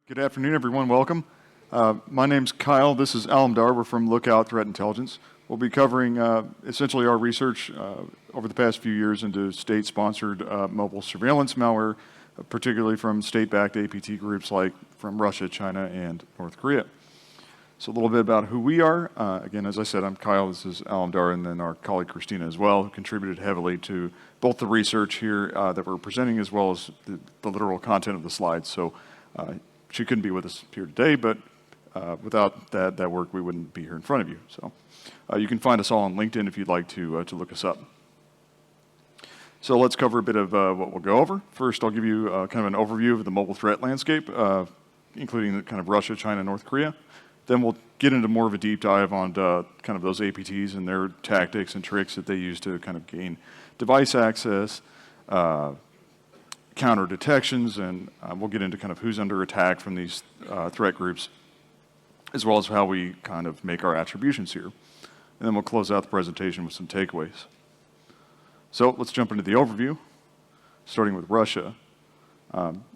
Good afternoon, everyone. Welcome. My name's Kyle. This is Alemdar. We're from Lookout Threat Intelligence. We'll be covering essentially our research over the past few years into state-sponsored mobile surveillance malware, particularly from state-backed APT groups like from Russia, China, and North Korea. So a little bit about who we are. Again, as I said, I'm Kyle. This is Alemdar, and then our colleague Kristina as well, who contributed heavily to both the research here that we're presenting as well as the literal content of the slides. So she couldn't be with us here today, but without that work, we wouldn't be here in front of you. So you can find us all on LinkedIn if you'd like to look us up. So let's cover a bit of what we'll go over. First, I'll give you kind of an overview of the mobile threat landscape, including the kind of Russia, China, North Korea. Then we'll get into more of a deep dive on kind of those APTs and their tactics and tricks that they use to kind of gain device access, counter detections, and we'll get into kind of who's under attack from these threat groups, as well as how we kind of make our attributions here. And then we'll close out the presentation with some takeaways. So let's jump into the overview, starting with Russia.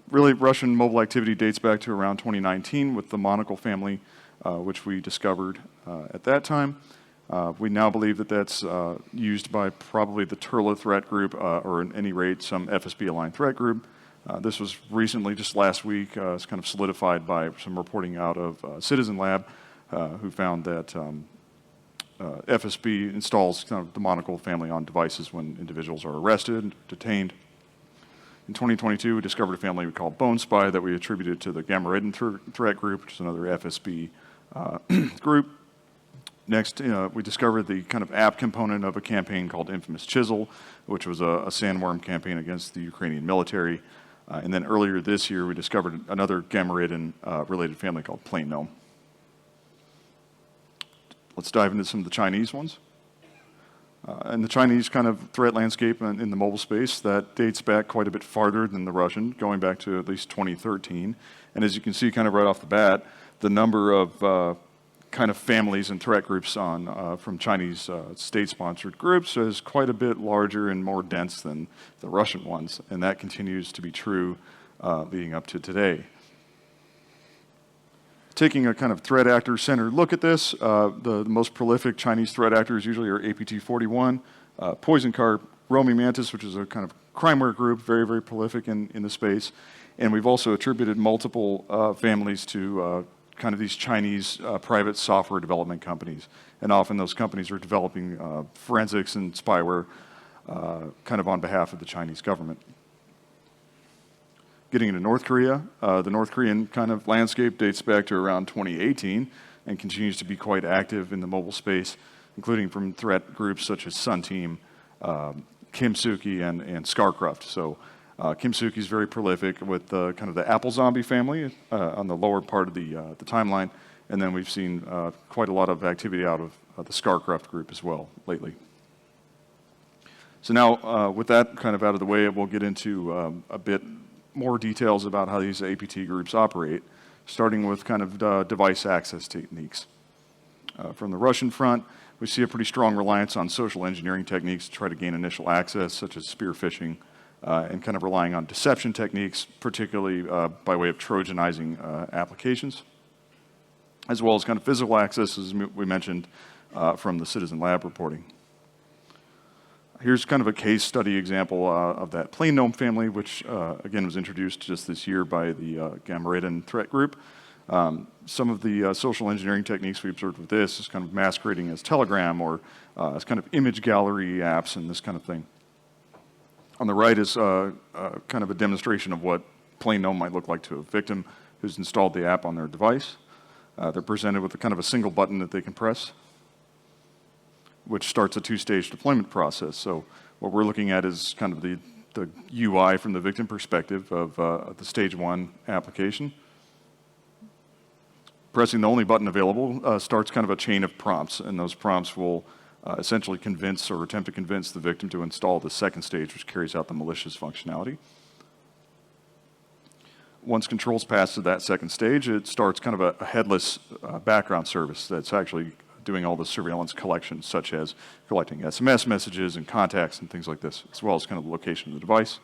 Really, Russian mobile activity dates back to around 2019 with the Monocle family, which we discovered at that time. We now believe that that's used by probably the Turla threat group, or at any rate, some FSB-aligned threat group. This was recently, just last week, it's kind of solidified by some reporting out of Citizen Lab, who found that FSB installs kind of the Monocle family on devices when individuals are arrested, detained. In 2022, we discovered a family we call Bone Spy that we attributed to the Gamma Red threat group, which is another FSB group. Next, we discovered the kind of app component of a campaign called Infamous Chisel, which was a sandworm campaign against the Ukrainian military. And then earlier this year, we discovered another Gamma Ridden related family called Plain Gnome. Let's dive into some of the Chinese ones. And the Chinese kind of threat landscape in the mobile space, that dates back quite a bit farther than the Russian, going back to at least 2013. And as you can see kind of right off the bat, the number of kind of families and threat groups on from Chinese state-sponsored groups is quite a bit larger and more dense than the Russian ones, and that continues to be true leading up to today. Taking a kind of threat actor-centered look at this, the most prolific Chinese threat actors usually are APT-41, Poison Carp, Romy Mantis, which is a kind of crimeware group, very, very prolific in the space, and we've also attributed multiple families to kind of these Chinese private software development companies. And often those companies are developing forensics and spyware kind of on behalf of the Chinese government. Getting into North Korea, the North Korean kind of landscape dates back to around 2018 and continues to be quite active in the mobile space, including from threat groups such as Sun Team, Kimsuki, and Scarcraft. So Kimsuki is very prolific with kind of the Apple Zombie family on the lower part of the timeline, and then we've seen quite a lot of activity out of the Scarcraft group as well lately. So now, with that kind of out of the way, we'll get into a bit more details about how these APT groups operate, starting with kind of device access techniques. From the Russian front, we see a pretty strong reliance on social engineering techniques to try to gain initial access, such as spear phishing, and kind of relying on deception techniques, particularly by way of Trojanizing applications, as well as kind of physical access, as we mentioned from the Citizen Lab reporting. Here's kind of a case study example of that Plain Gnome family, which again was introduced just this year by the Gamma Ridden threat group. Some of the social engineering techniques we observed with this is kind of masquerading as Telegram or as kind of image gallery apps and this kind of thing. On the right is kind of a demonstration of what Plain Gnome might look like to a victim who's installed the app on their device. They're presented with a kind of a single button that they can press, which starts a two-stage deployment process. So what we're looking at is kind of the UI from the victim perspective of the stage one application. Pressing the only button available starts kind of a chain of prompts, and those prompts will essentially convince or attempt to convince the victim to install the second stage, which carries out the malicious functionality. Once controls pass to that second stage, it starts kind of a headless background service that's actually doing all the surveillance collections, such as collecting SMS messages and contacts and things like this, as well as kind of the location of the device.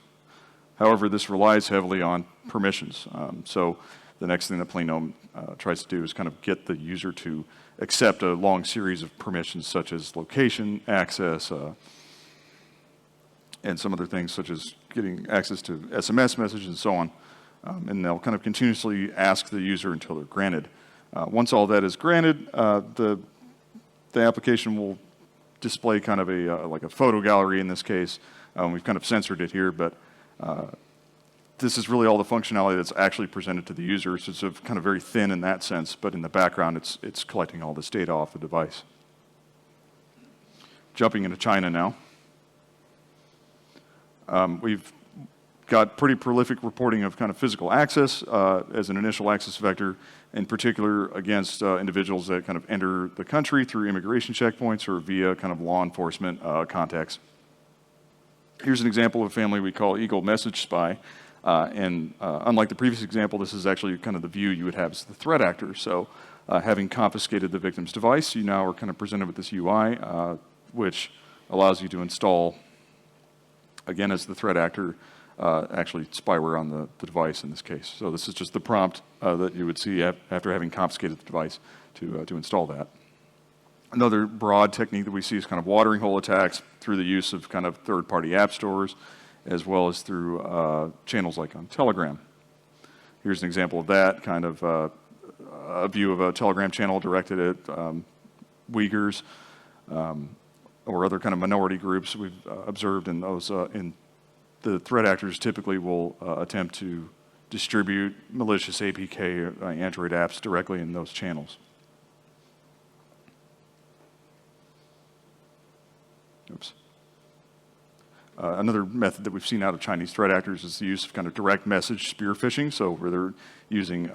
However, this relies heavily on permissions. So the next thing that Plenome tries to do is kind of get the user to accept a long series of permissions such as location, access, and some other things such as getting access to SMS messages and so on. And they'll kind of continuously ask the user until they're granted. Once all that is granted, the application will display kind of like a photo gallery in this case. We've kind of censored it here, but this is really all the functionality that's actually presented to the user. So it's kind of very thin in that sense, but in the background, it's collecting all this data off the device. Jumping into China now. We've got pretty prolific reporting of kind of physical access as an initial access vector, in particular against individuals that kind of enter the country through immigration checkpoints or via kind of law enforcement contacts. Here's an example of a family we call Eagle Message Spy. And unlike the previous example, this is actually kind of the view you would have as the threat actor. So having confiscated the victim's device, you now are kind of presented with this UI, which allows you to install, again, as the threat actor, actually spyware on the device in this case. So this is just the prompt that you would see after having confiscated the device to install that. Another broad technique that we see is kind of watering hole attacks through the use of kind of third-party app stores, as well as through channels like on Telegram. Here's an example of that, kind of a view of a Telegram channel directed at Uyghurs or other kind of minority groups we've observed in those. In the threat actors typically will attempt to distribute malicious APK Android apps directly in those channels. Oops. Another method that we've seen out of Chinese threat actors is the use of kind of direct message spear phishing, so where they're using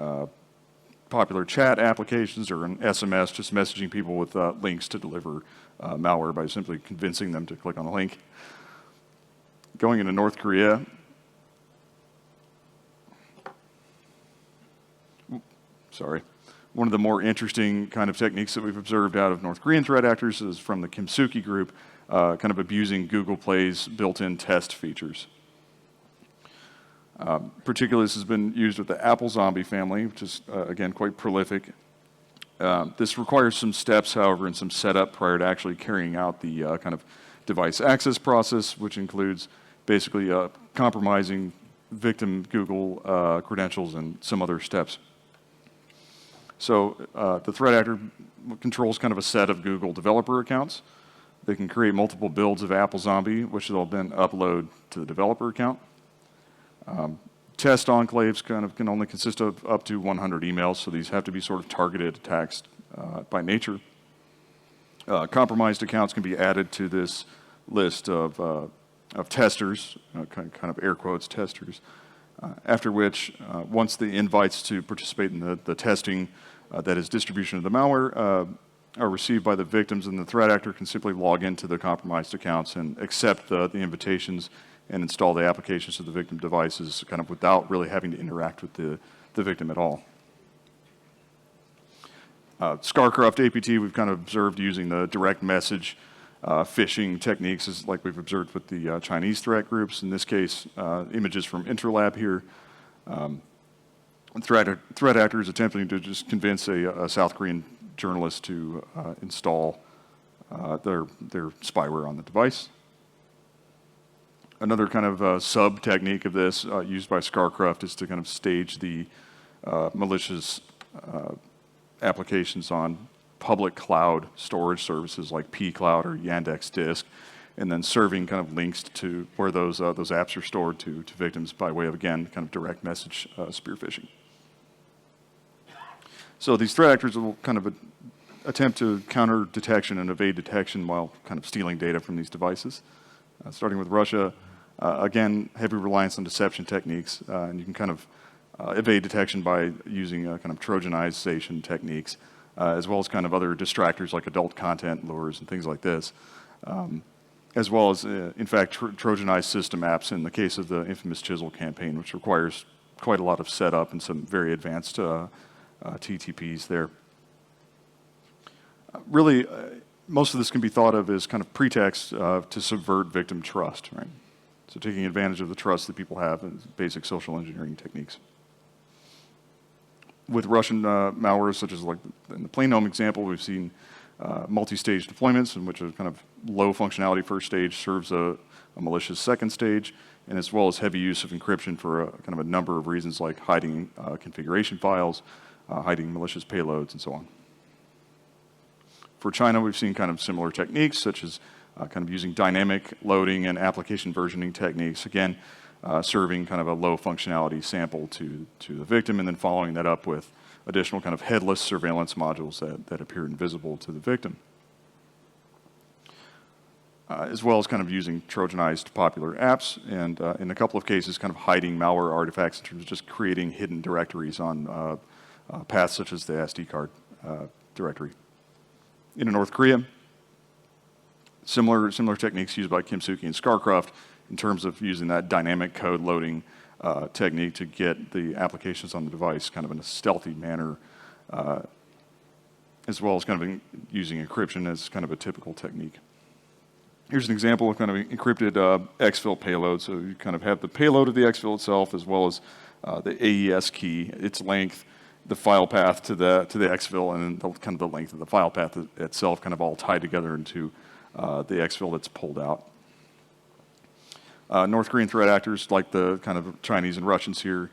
popular chat applications or an SMS, just messaging people with links to deliver malware by simply convincing them to click on the link. Going into North Korea, one of the more interesting kind of techniques that we've observed out of North Korean threat actors is from the Kimsuki group, kind of abusing Google Play's built-in test features. Particularly, this has been used with the Apple Zombie family, which is, again, quite prolific. This requires some steps, however, and some setup prior to actually carrying out the kind of device access process, which includes basically compromising victim Google credentials and some other steps. So the threat actor controls kind of a set of Google developer accounts. They can create multiple builds of Apple Zombie, which they'll then upload to the developer account. Test enclaves kind of can only consist of up to 100 emails, so these have to be sort of targeted attacks by nature. Compromised accounts can be added to this list of testers, kind of air quotes testers, after which, once the invites to participate in the testing, that is distribution of the malware, are received by the victims, and the threat actor can simply log into the compromised accounts and accept the invitations and install the applications to the victim devices kind of without really having to interact with the victim at all. Scarcraft APT we've kind of observed using the direct message phishing techniques, is like we've observed with the Chinese threat groups. In this case, images from Interlab here. Threat actors attempting to just convince a South Korean journalist to install their spyware on the device. Another kind of sub-technique of this used by Scarcraft is to kind of stage the malicious applications on public cloud storage services like pCloud or Yandex Disk, and then serving kind of links to where those apps are stored to victims by way of, again, kind of direct message spear phishing. So these threat actors will kind of attempt to counter detection and evade detection while kind of stealing data from these devices. Starting with Russia, again, heavy reliance on deception techniques, and you can kind of evade detection by using kind of Trojanization techniques, as well as kind of other distractors like adult content lures and things like this, as well as, in fact, Trojanized system apps in the case of the infamous Chisel campaign, which requires quite a lot of setup and some very advanced TTPs there. Really, most of this can be thought of as kind of pretext to subvert victim trust, right? So taking advantage of the trust that people have in basic social engineering techniques. with Russian malware, such as like in the Plainome example, we've seen multi-stage deployments in which a kind of low functionality first stage serves a malicious second stage, and as well as heavy use of encryption for kind of a number of reasons like hiding configuration files, hiding malicious payloads, and so on. For China, we've seen kind of similar techniques, such as kind of using dynamic loading and application versioning techniques, again, serving kind of a low functionality sample to the victim, and then following that up with additional kind of headless surveillance modules that appear invisible to the victim. As well as kind of using Trojanized popular apps, and in a couple of cases, kind of hiding malware artifacts in terms of just creating hidden directories on paths such as the SD card directory. In North Korea, similar techniques used by Kimsuki and Scarcroft in terms of using that dynamic code loading technique to get the applications on the device kind of in a stealthy manner, as well as kind of using encryption as kind of a typical technique. Here's an example of kind of encrypted exfil payload. So you kind of have the payload of the exfil itself, as well as the AES key, its length, the file path to the exfil, and then kind of the length of the file path itself, kind of all tied together into the exfil that's pulled out. North Korean threat actors, like the kind of Chinese and Russians here,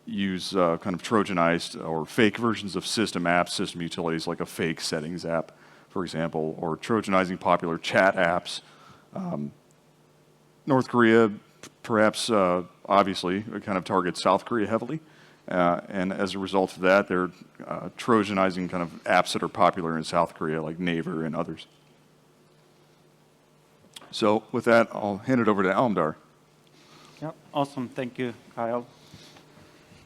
use kind of Trojanized or fake versions of system apps, system utilities, like a fake settings app, for example, or Trojanizing popular chat apps. North Korea, perhaps obviously, kind of targets South Korea heavily. And as a result of that, they're Trojanizing kind of apps that are popular in South Korea, like Naver and others. So with that, I'll hand it over to Alemdar. Yeah, awesome. Thank you, Kyle.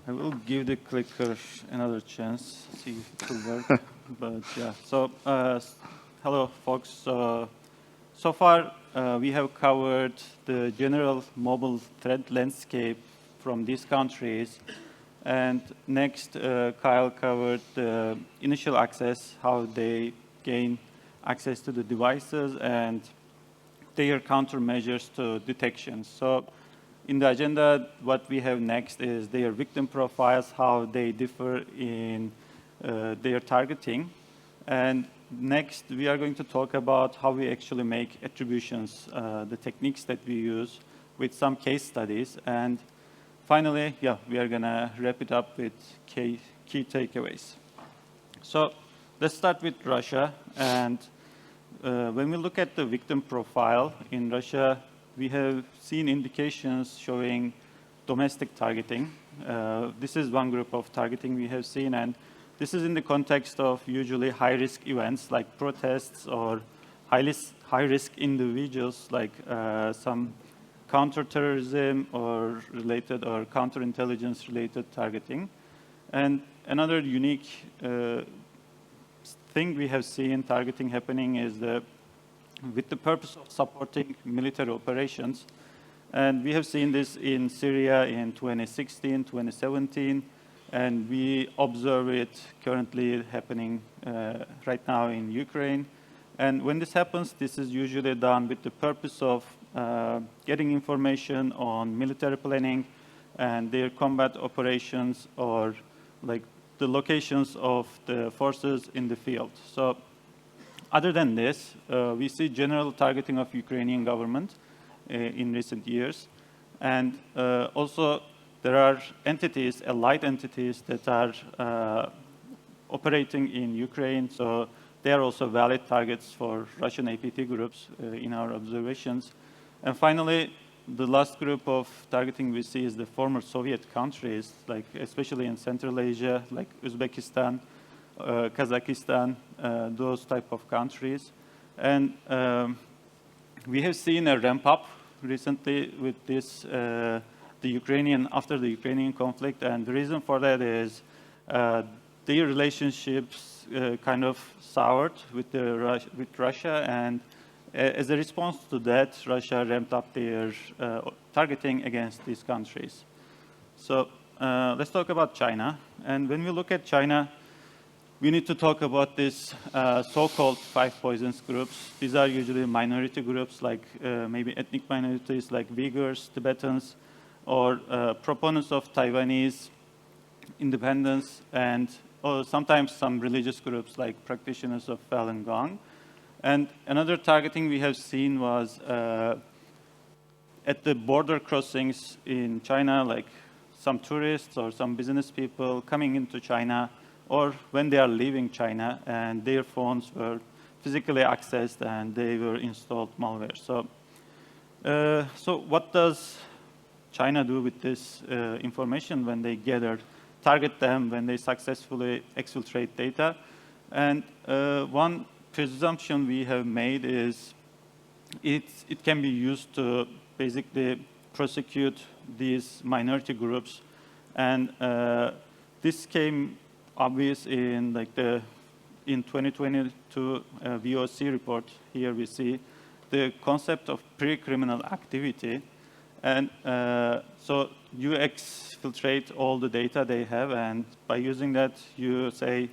I will give the clicker another chance, see if it will work. But yeah, so hello, folks. So far, we have covered the general mobile threat landscape from these countries. And next, Kyle covered the initial access, how they gain access to the devices, and their countermeasures to detection. So in the agenda, what we have next is their victim profiles, how they differ in their targeting. And next, we are going to talk about how we actually make attributions, the techniques that we use with some case studies. And finally, yeah, we are going to wrap it up with key takeaways. So let's start with Russia. And when we look at the victim profile in Russia, we have seen indications showing domestic targeting. This is one group of targeting we have seen, and this is in the context of usually high-risk events like protests or high-risk individuals like some counterterrorism or related or counterintelligence-related targeting. And another unique thing we have seen targeting happening is with the purpose of supporting military operations. And we have seen this in Syria in 2016, 2017, and we observe it currently happening right now in Ukraine. And when this happens, this is usually done with the purpose of getting information on military planning and their combat operations, or like the locations of the forces in the field. So other than this, we see general targeting of Ukrainian government in recent years. And also there are entities, allied entities that are operating in Ukraine. So they are also valid targets for Russian APT groups in our observations. And finally, the last group of targeting we see is the former Soviet countries, like especially in Central Asia, like Uzbekistan, Kazakhstan, those type of countries. And we have seen a ramp up recently with this, after the Ukrainian conflict, and the reason for that is their relationships kind of soured with Russia, and as a response to that, Russia ramped up their targeting against these countries. So let's talk about China. And when we look at China, we need to talk about this so-called five poisons groups. These are usually minority groups, like maybe ethnic minorities like Uyghurs, Tibetans, or proponents of Taiwanese independents, and sometimes some religious groups like practitioners of Falun Gong. And another targeting we have seen was at the border crossings in China, like some tourists or some business people coming into China, or when they are leaving China and their phones were physically accessed and they were installed malware. So what does China do with this information when they target them, when they successfully exfiltrate data? And one presumption we have made is it can be used to basically prosecute these minority groups. And this came obvious in in 2022 VOC report. Here we see the concept of pre-criminal activity. And so you exfiltrate all the data they have, and by using that, you say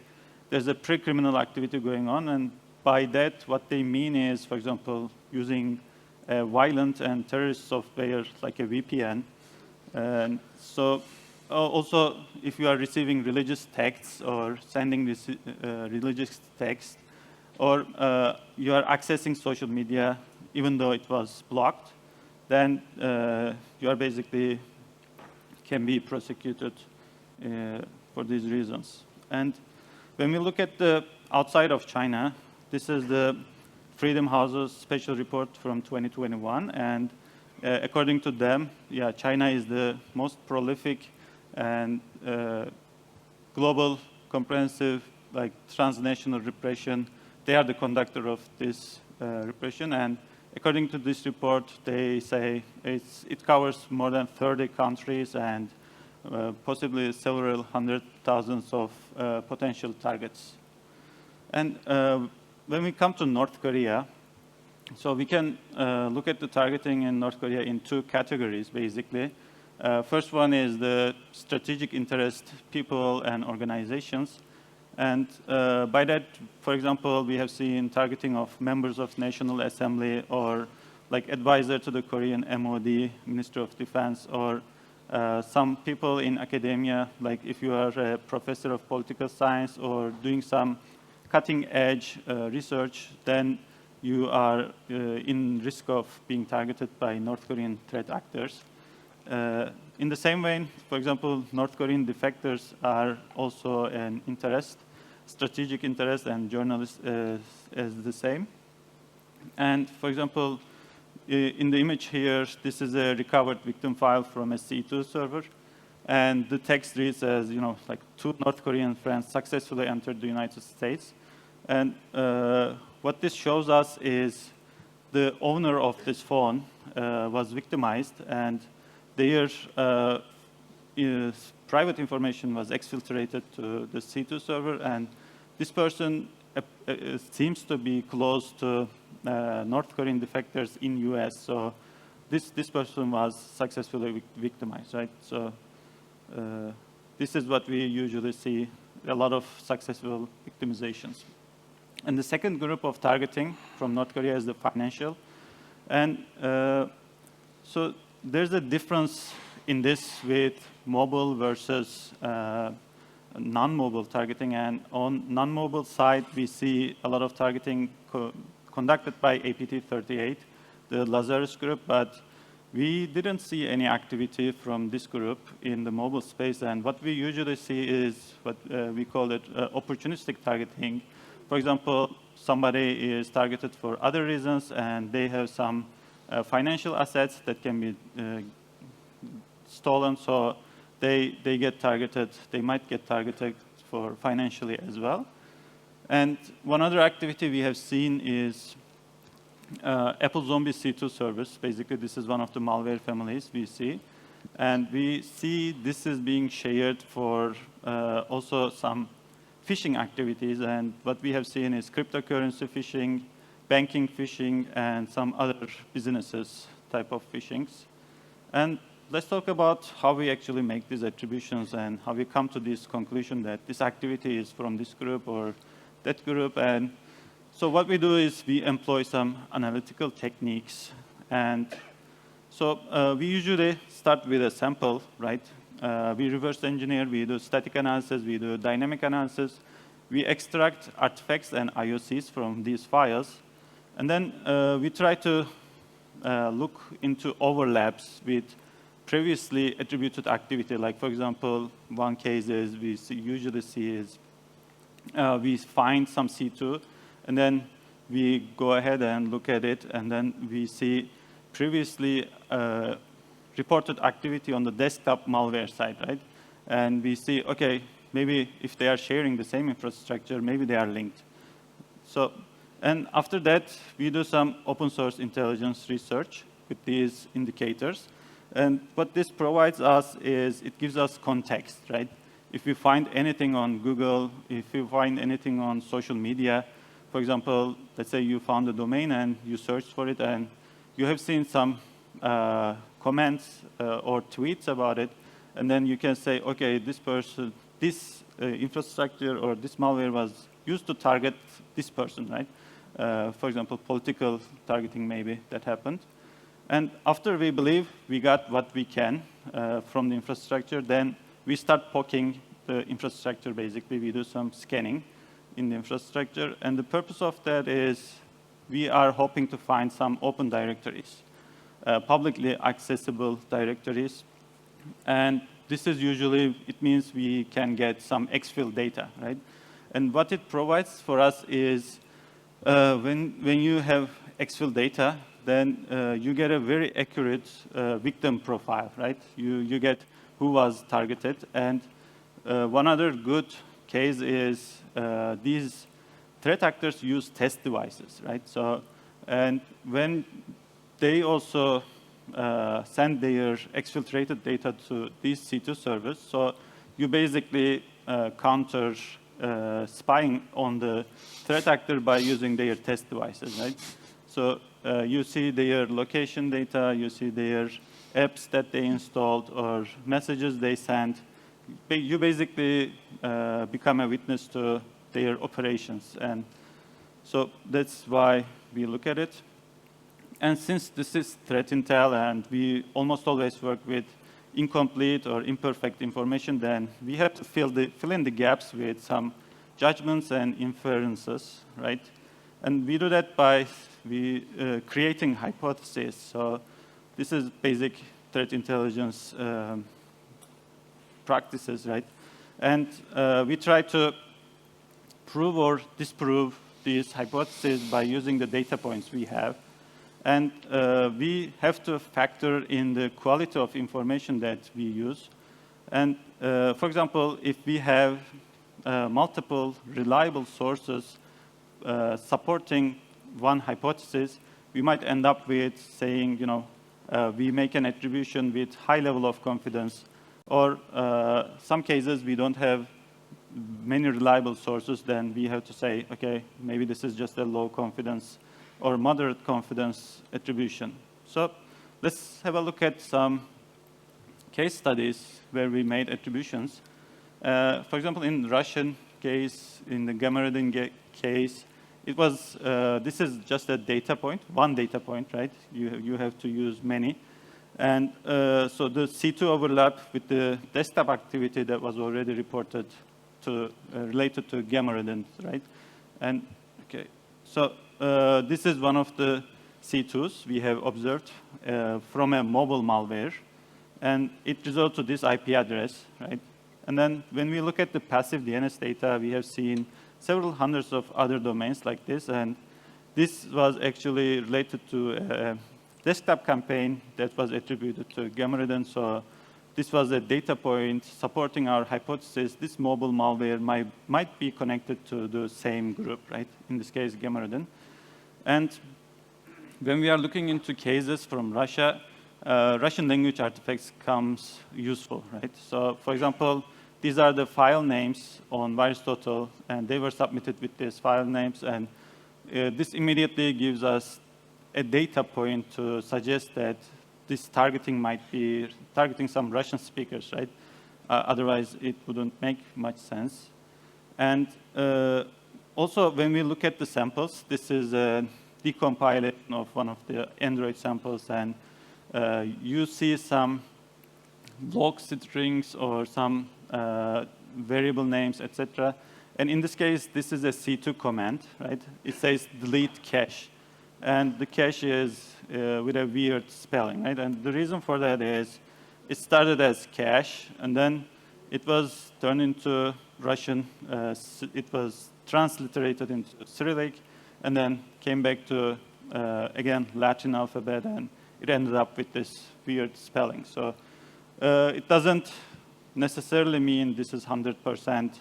there's a pre-criminal activity going on. And by that, what they mean is, for example, using violent and terrorist software like a VPN. And so also, if you are receiving religious texts or sending this religious text, or you are accessing social media even though it was blocked, then you are basically can be prosecuted for these reasons. And when we look at the outside of China, this is the Freedom House's special report from 2021, and according to them, yeah, China is the most prolific and global comprehensive, like transnational repression. They are the conductor of this repression, and according to this report, they say it covers more than 30 countries and possibly several hundred thousands of potential targets. And when we come to North Korea, so we can look at the targeting in North Korea in two categories, basically. First one is the strategic interest people and organizations. And by that, for example, we have seen targeting of members of National Assembly or like advisor to the Korean MOD, Minister of Defense, or some people in academia, like if you are a professor of political science or doing some cutting edge research, then you are in risk of being targeted by North Korean threat actors. In the same way, for example, North Korean defectors are also an interest, strategic interest, and journalists as the same. And for example, in the image here, this is a recovered victim file from a C2 server. And the text reads as, like 2 North Korean friends successfully entered the United States. And what this shows us is the owner of this phone was victimized, and their private information was exfiltrated to the C2 server, and this person seems to be close to North Korean defectors in US. So this person was successfully victimized, right? So this is what we usually see, a lot of successful victimizations. And the second group of targeting from North Korea is the financial. And so there's a difference in this with mobile versus non-mobile targeting. And on non-mobile side, we see a lot of targeting conducted by APT 38, the Lazarus group, but we didn't see any activity from this group in the mobile space. And what we usually see is what we call it opportunistic targeting. For example, somebody is targeted for other reasons, and they have some financial assets that can be stolen, so they get targeted. They might get targeted for financially as well. And one other activity we have seen is Apple Zombie C2 service. Basically, this is one of the malware families we see. And we see this is being shared for also some phishing activities. And what we have seen is cryptocurrency phishing, banking phishing, and some other businesses type of phishings. And let's talk about how we actually make these attributions and how we come to this conclusion that this activity is from this group or that group. And so what we do is we employ some analytical techniques. And so we usually start with a sample, right? we reverse engineer, we do static analysis, we do dynamic analysis. We extract artifacts and IOCs from these files. And then we try to look into overlaps with previously attributed activity. Like, for example, one case is usually see is we find some C2, and then we go ahead and look at it, and then we see previously reported activity on the desktop malware side, right? And we see, okay, maybe if they are sharing the same infrastructure, maybe they are linked. So, and after that, we do some open source intelligence research with these indicators. And what this provides us is it gives us context, right? If you find anything on Google, if you find anything on social media, for example, let's say you found a domain and you searched for it and you have seen some comments or tweets about it, and then you can say, okay, this person, this infrastructure or this malware was used to target this person, right? For example, political targeting maybe that happened. And after we believe we got what we can from the infrastructure, then we start poking the infrastructure, basically. We do some scanning in the infrastructure. And the purpose of that is we are hoping to find some open directories, publicly accessible directories. And this is usually, it means we can get some exfil data, right? And what it provides for us is when you have exfil data, then you get a very accurate victim profile, right? You get who was targeted. And one other good case is these threat actors use test devices, right? So, and when they also send their exfiltrated data to these C2 servers, so you basically counter spying on the threat actor by using their test devices, right? So you see their location data, you see their apps that they installed or messages they sent. You basically become a witness to their operations. And so that's why we look at it. And since this is threat intel and we almost always work with incomplete or imperfect information, then we have to fill in the gaps with some judgments and inferences, right? And we do that by creating hypotheses. So this is basic threat intelligence practices, right? And we try to prove or disprove these hypotheses by using the data points we have. And we have to factor in the quality of information that we use. And for example, if we have multiple reliable sources supporting one hypothesis, we might end up with saying, you know, we make an attribution with high level of confidence, or some cases we don't have many reliable sources, then we have to say, okay, maybe this is just a low confidence or moderate confidence attribution. So let's have a look at some case studies where we made attributions. For example, in the Russian case, in the Gamarudin case, it was, this is just a data point, one data point, right? You have to use many. And so the C2 overlap with the desktop activity that was already reported to, related to Gamarudin, right? And, okay, so this is one of the C2s we have observed from a mobile malware. And it results to this IP address, right? And then when we look at the passive DNS data, we have seen several hundreds of other domains like this. And this was actually related to a desktop campaign that was attributed to Gamarudin. So this was a data point supporting our hypothesis. This mobile malware might be connected to the same group, right? In this case, Gamarudin. And when we are looking into cases from Russia, Russian language artifacts comes useful, right? So for example, these are the file names on VirusTotal, and they were submitted with these file names. And this immediately gives us a data point to suggest that this targeting might be targeting some Russian speakers, right? Otherwise, it wouldn't make much sense. And also, when we look at the samples, this is a decompilation of one of the Android samples, and you see some log strings or some variable names, etc. And in this case, this is a C2 command, right? It says delete cache. And the cache is with a weird spelling, right? And the reason for that is it started as cache, and then it was turned into Russian. It was transliterated into Cyrillic, and then came back to, again, Latin alphabet, and it ended up with this weird spelling. So it doesn't necessarily mean this is 100%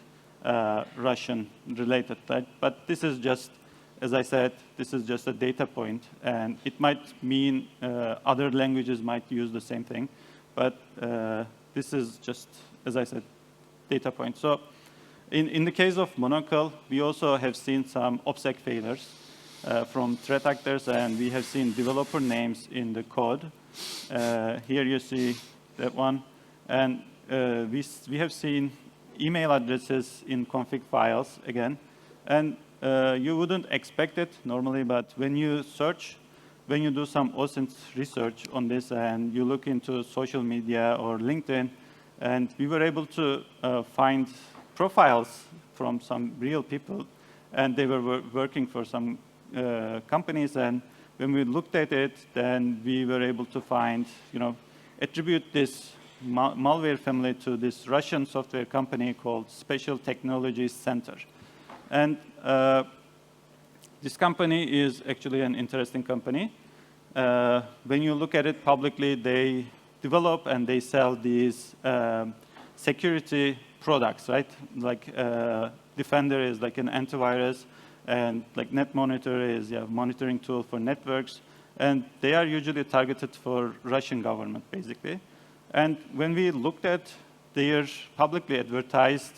Russian related, right? But this is just, as I said, this is just a data point, and it might mean other languages might use the same thing, but this is just, as I said, data point. So in the case of Monocle, we also have seen some OPSEC failures from threat actors, and we have seen developer names in the code. Here you see that one, and we have seen email addresses in config files again, and you wouldn't expect it normally, but when you search, when you do some OSINT research on this and you look into social media or LinkedIn, and we were able to find profiles from some real people, and they were working for some companies, and when we looked at it, then we were able to find, attribute this malware family to this Russian software company called Special Technologies Center. And this company is actually an interesting company. When you look at it publicly, they develop and they sell these security products, right? Like Defender is like an antivirus, and like NetMonitor is a monitoring tool for networks. And they are usually targeted for Russian government, basically. And when we looked at their publicly advertised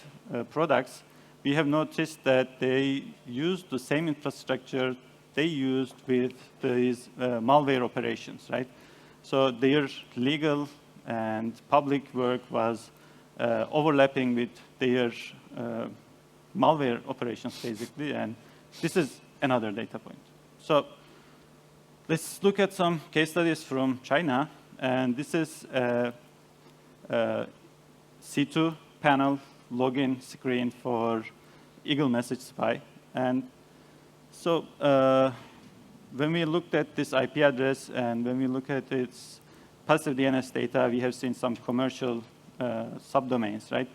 products, we have noticed that they used the same infrastructure they used with these malware operations, right? So their legal and public work was overlapping with their malware operations, basically, and this is another data point. So let's look at some case studies from China, and this is a C2 panel login screen for Eagle Message Spy. And so when we looked at this IP address and when we look at its passive DNS data, we have seen some commercial subdomains, right?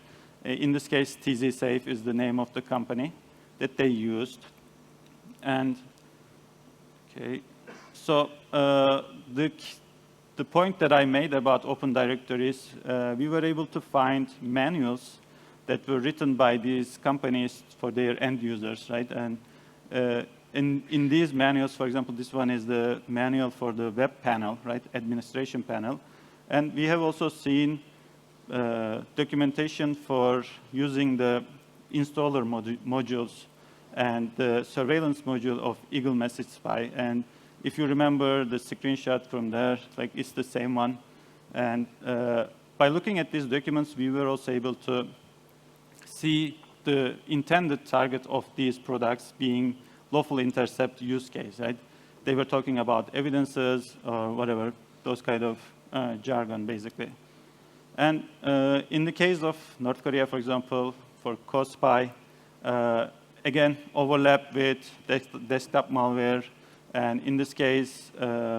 In this case, TZ Safe is the name of the company that they used. And okay, so the point that I made about open directories, we were able to find manuals that were written by these companies for their end users, right? And in these manuals, for example, this one is the manual for the web panel, right? Administration panel. And we have also seen documentation for using the installer modules and the surveillance module of Eagle Message Spy. And if you remember the screenshot from there, like it's the same one. And by looking at these documents, we were also able to see the intended target of these products being lawful intercept use case, right? They were talking about evidences or whatever, those kind of jargon, basically. And in the case of North Korea, for example, for CoSpy, again, overlap with desktop malware. And in this case,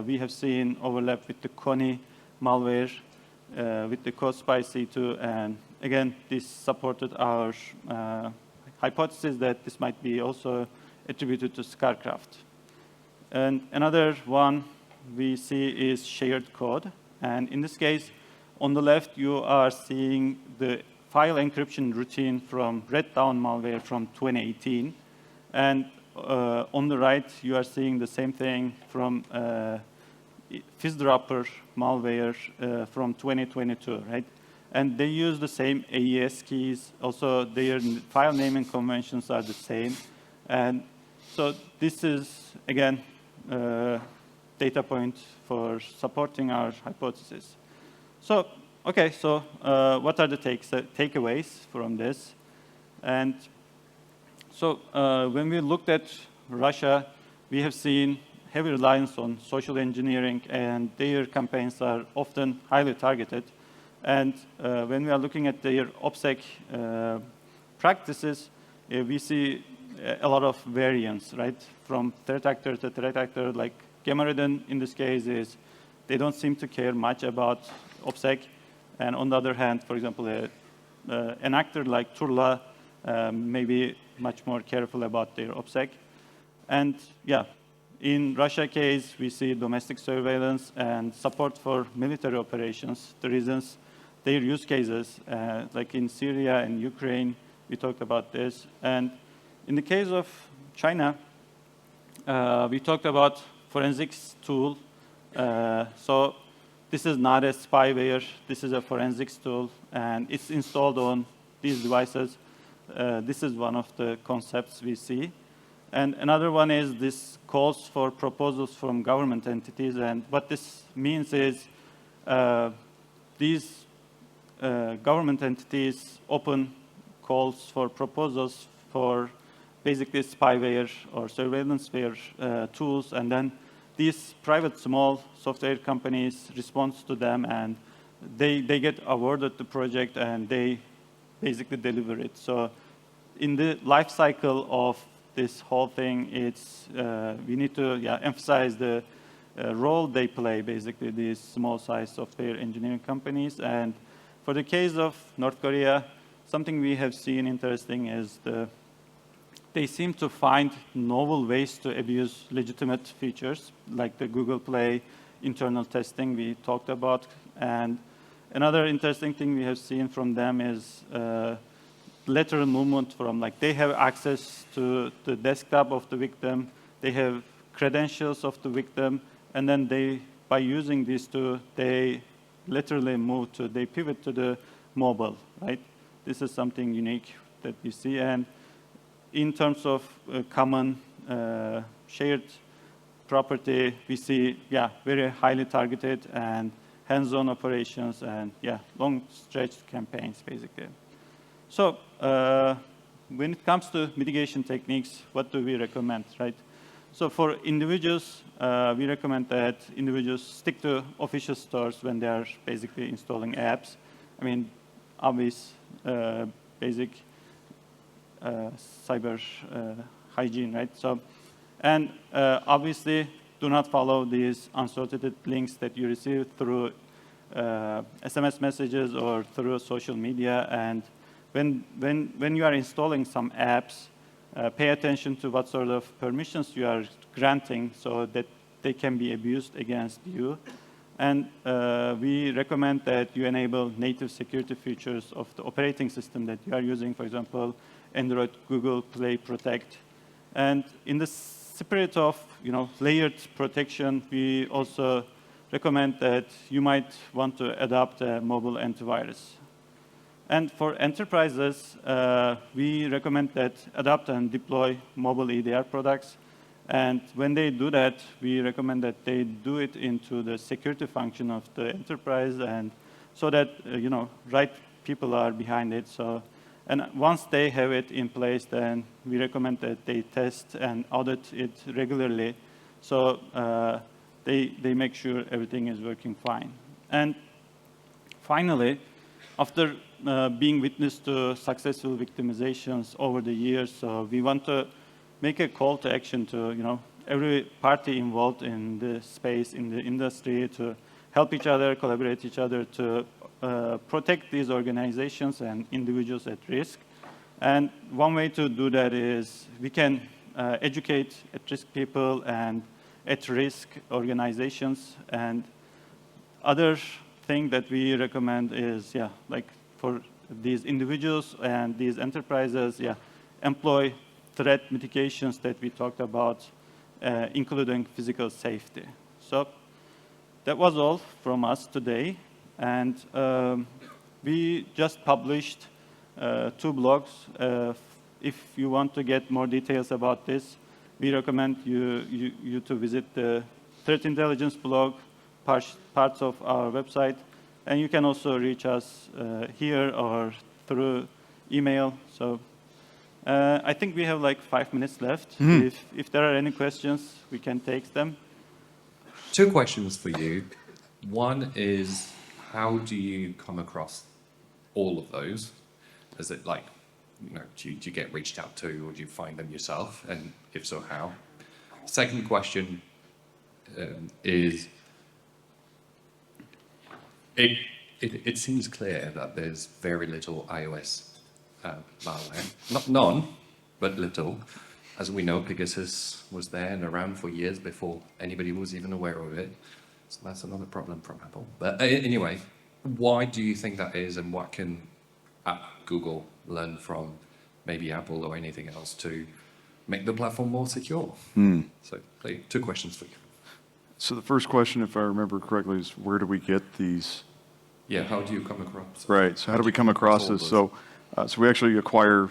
we have seen overlap with the Kony malware, with the CoSpy C2. And again, this supported our hypothesis that this might be also attributed to ScarCraft. And another one we see is shared code. And in this case, on the left, you are seeing the file encryption routine from Red Dawn malware from 2018. And on the right, you are seeing the same thing from Fizzdropper malware from 2022, right? And they use the same AES keys. Also, their file naming conventions are the same. And so this is, again, data point for supporting our hypothesis. So, okay, so what are the takeaways from this? And so when we looked at Russia, we have seen heavy reliance on social engineering, and their campaigns are often highly targeted. And when we are looking at their OPSEC practices, we see a lot of variance, right? From threat actor to threat actor, like Gameredon in this case is, they don't seem to care much about OPSEC. And on the other hand, for example, an actor like Turla may be much more careful about their OPSEC. And yeah, in Russia case, we see domestic surveillance and support for military operations. The reasons, their use cases, like in Syria and Ukraine, we talked about this. And in the case of China, we talked about forensics tool. So this is not a spyware. This is a forensics tool, and it's installed on these devices. This is one of the concepts we see. And another one is this calls for proposals from government entities. And what this means is these government entities open calls for proposals for basically spyware or surveillanceware tools. And then these private small software companies respond to them, and they get awarded the project, and they basically deliver it. So in the life cycle of this whole thing, it's we need to emphasize the role they play, basically, these small-sized software engineering companies. And for the case of North Korea, something we have seen interesting is they seem to find novel ways to abuse legitimate features, like the Google Play internal testing we talked about. And another interesting thing we have seen from them is lateral movement from, like, they have access to the desktop of the victim, they have credentials of the victim, and then by using these two, they literally they pivot to the mobile, right? This is something unique that we see. And in terms of common shared property, we see, very highly targeted and hands-on operations and, long stretched campaigns, basically. So when it comes to mitigation techniques, what do we recommend, right? So for individuals, we recommend that individuals stick to official stores when they are basically installing apps. I mean, obvious, basic cyber hygiene, right? So, and obviously, do not follow these unsolicited links that you receive through SMS messages or through social media. And when you are installing some apps, pay attention to what sort of permissions you are granting so that they can be abused against you. And we recommend that you enable native security features of the operating system that you are using, for example, Android, Google Play Protect. And in the spirit of layered protection, we also recommend that you might want to adopt a mobile antivirus. And for enterprises, we recommend that adopt and deploy mobile EDR products. And when they do that, we recommend that they do it into the security function of the enterprise, and so that right people are behind it. So, and once they have it in place, then we recommend that they test and audit it regularly, so they make sure everything is working fine. And finally, after being witness to successful victimizations over the years, so we want to make a call to action to every party involved in the space, in the industry, to help each other, collaborate each other, to protect these organizations and individuals at risk. And one way to do that is we can educate at-risk people and at-risk organizations. And other thing that we recommend is, like for these individuals and these enterprises, employ threat mitigations that we talked about, including physical safety. So that was all from us today. And we just published 2 blogs. If you want to get more details about this, we recommend you to visit the Threat Intelligence blog, parts of our website. And you can also reach us here or through email. So I think we have like 5 minutes left. Mm-hmm. If there are any questions, we can take them. 2 questions for you. One is, how do you come across all of those? Is it like, do you get reached out to, or do you find them yourself? And if so, how? Second question is, it seems clear that there's very little iOS malware. Not none, but little. As we know, Pegasus was there and around for years before anybody was even aware of it. So that's another problem from Apple. But anyway, why do you think that is, and what can Google learn from maybe Apple or anything else to make the platform more secure? So, two questions for you. So the first question, if I remember correctly, is where do we get these? Yeah, how do you come across? Right. So how do we come across this? So we actually acquire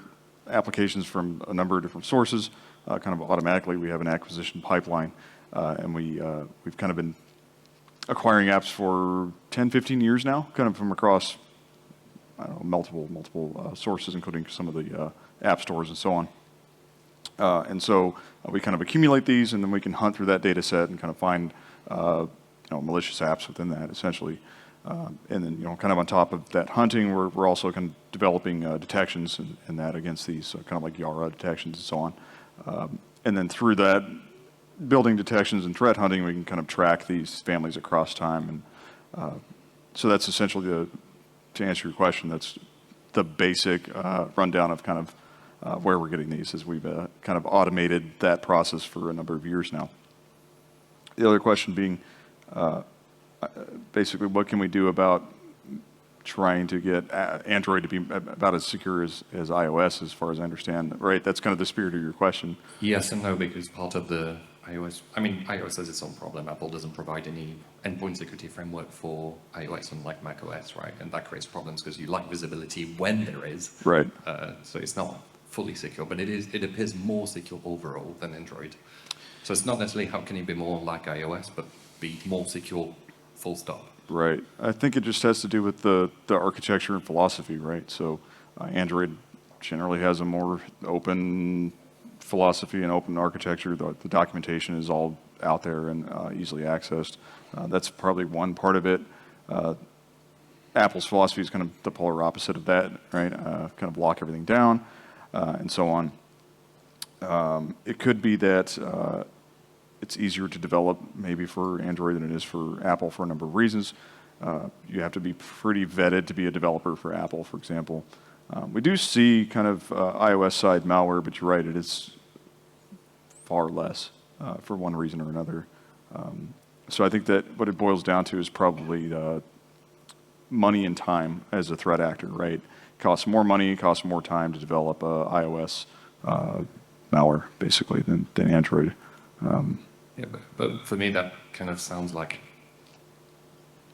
applications from a number of different sources, kind of automatically. We have an acquisition pipeline, and we've kind of been acquiring apps for 10, 15 years now, kind of from across, I don't know, multiple sources, including some of the app stores and so on. And so we kind of accumulate these, and then we can hunt through that data set and kind of find malicious apps within that, essentially. And then, kind of on top of that hunting, we're also kind of developing detections in that against these, so kind of like Yara detections and so on. And then through that, building detections and threat hunting, we can kind of track these families across time. And so that's essentially to answer your question, that's the basic rundown of kind of where we're getting these, as we've kind of automated that process for a number of years now. The other question being, basically, what can we do about trying to get Android to be about as secure as iOS, as far as I understand, right? That's kind of the spirit of your question. Yes and no, because part of the iOS has its own problem. Apple doesn't provide any endpoint security framework for iOS, unlike macOS, right? And that creates problems because you lack visibility when there is. Right. So it's not fully secure, but it appears more secure overall than Android. So it's not necessarily how can it be more like iOS, but be more secure, full stop. Right. I think it just has to do with the architecture and philosophy, right? So Android generally has a more open philosophy and open architecture. The documentation is all out there and easily accessed. That's probably one part of it. Apple's philosophy is kind of the polar opposite of that, right? Kind of lock everything down and so on. It could be that it's easier to develop maybe for Android than it is for Apple for a number of reasons. You have to be pretty vetted to be a developer for Apple, for example. We do see kind of iOS side malware, but you're right, it is far less for one reason or another. So I think that what it boils down to is probably money and time as a threat actor, right? It costs more money, it costs more time to develop iOS malware, basically, than Android. Yeah, but for me, that kind of sounds like,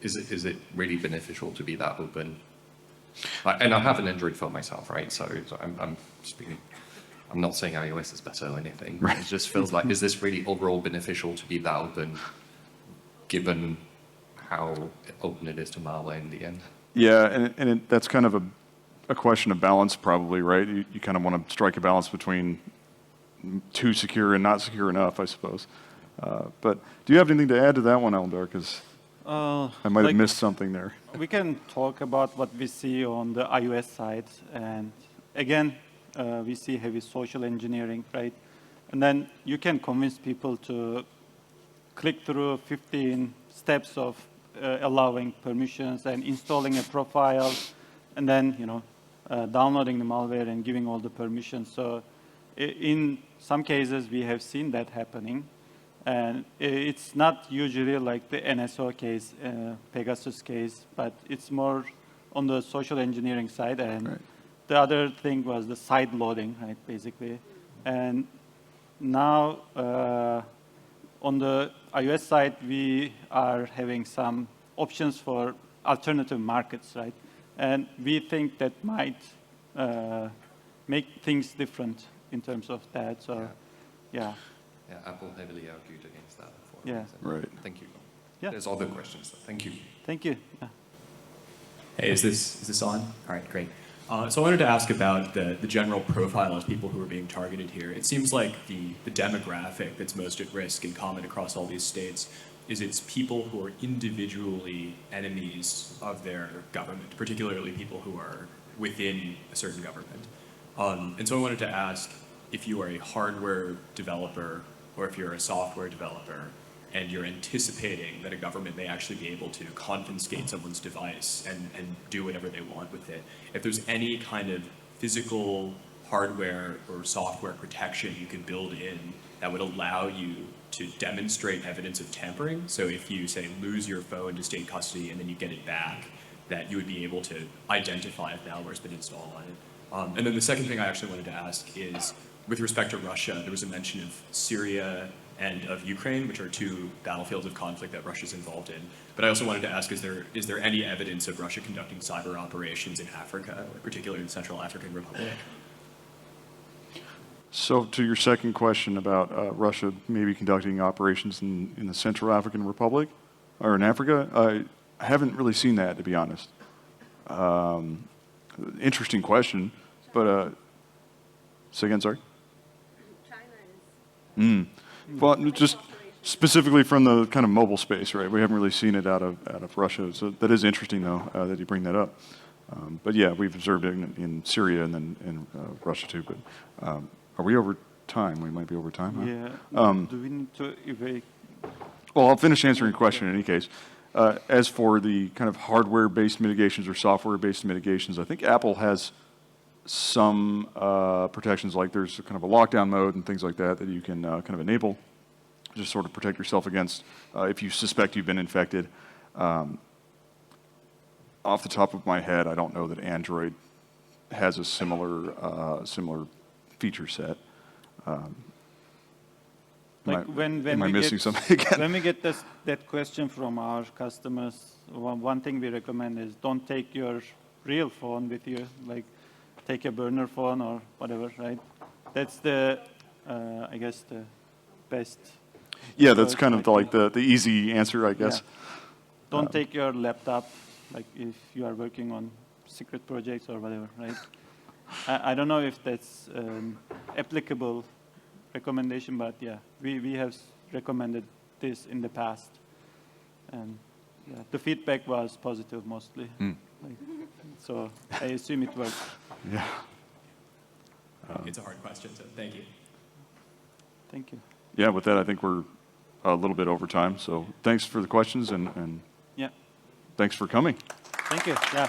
is it really beneficial to be that open? And I have an Android phone myself, right? So I'm speaking, I'm not saying iOS is better or anything. Right. It just feels like, is this really overall beneficial to be that open, given how open it is to malware in the end? Yeah, and that's kind of a question of balance, probably, right? You kind of want to strike a balance between too secure and not secure enough, I suppose. But do you have anything to add to that one, Alemdar? Because I might have missed something there. We can talk about what we see on the iOS side. And again, we see heavy social engineering, right? And then you can convince people to click through 15 steps of allowing permissions and installing a profile, and then downloading the malware and giving all the permissions. So in some cases, we have seen that happening. And it's not usually like the NSO case, Pegasus case, but it's more on the social engineering side. And right. The other thing was the side loading, right, basically. And now on the iOS side, we are having some options for alternative markets, right? And we think that might make things different in terms of that. So, yeah. Yeah, Apple heavily argued against that. Right. Thank you. Yeah. There's other questions. Thank you. Thank you. Yeah. Hey, is this on? All right, great. So I wanted to ask about the general profile of people who are being targeted here. It seems like the demographic that's most at risk and common across all these states is it's people who are individually enemies of their government, particularly people who are within a certain government. And so I wanted to ask if you are a hardware developer or if you're a software developer and you're anticipating that a government may actually be able to confiscate someone's device and do whatever they want with it, if there's any kind of physical hardware or software protection you can build in that would allow you to demonstrate evidence of tampering. So if you, say, lose your phone to state custody and then you get it back, that you would be able to identify if malware's been installed on it. And then the second thing I actually wanted to ask is, with respect to Russia, there was a mention of Syria and of Ukraine, which are two battlefields of conflict that Russia's involved in. But I also wanted to ask, is there any evidence of Russia conducting cyber operations in Africa, particularly in the Central African Republic? So to your second question about Russia maybe conducting operations in the Central African Republic or in Africa, I haven't really seen that, to be honest. Interesting question, but say again, sorry? China is. Well, just specifically from the kind of mobile space, right? We haven't really seen it out of Russia. So that is interesting, though, that you bring that up. But yeah, we've observed it in Syria and then in Russia too. But are we over time? We might be over time. Huh? Yeah. Do we need to evaluate? Well, I'll finish answering your question in any case. As for the kind of hardware-based mitigations or software-based mitigations, I think Apple has some protections, like there's kind of a lockdown mode and things like that you can kind of enable, just sort of protect yourself against if you suspect you've been infected. Off the top of my head, I don't know that Android has a similar feature set. Like am I missing something again? When we get that question from our customers, one thing we recommend is don't take your real phone with you, like take a burner phone or whatever, right? That's the, I guess, the best. Yeah, that's kind of the easy answer, I guess. Yeah. Don't take your laptop, like if you are working on secret projects or whatever, right? I don't know if that's applicable recommendation, but yeah, we have recommended this in the past, and yeah, the feedback was positive mostly. Like, so I assume it works. Yeah. It's a hard question, so thank you. Thank you. Yeah, with that, I think we're a little bit over time. So thanks for the questions and Yeah. thanks for coming. Thank you. Yeah.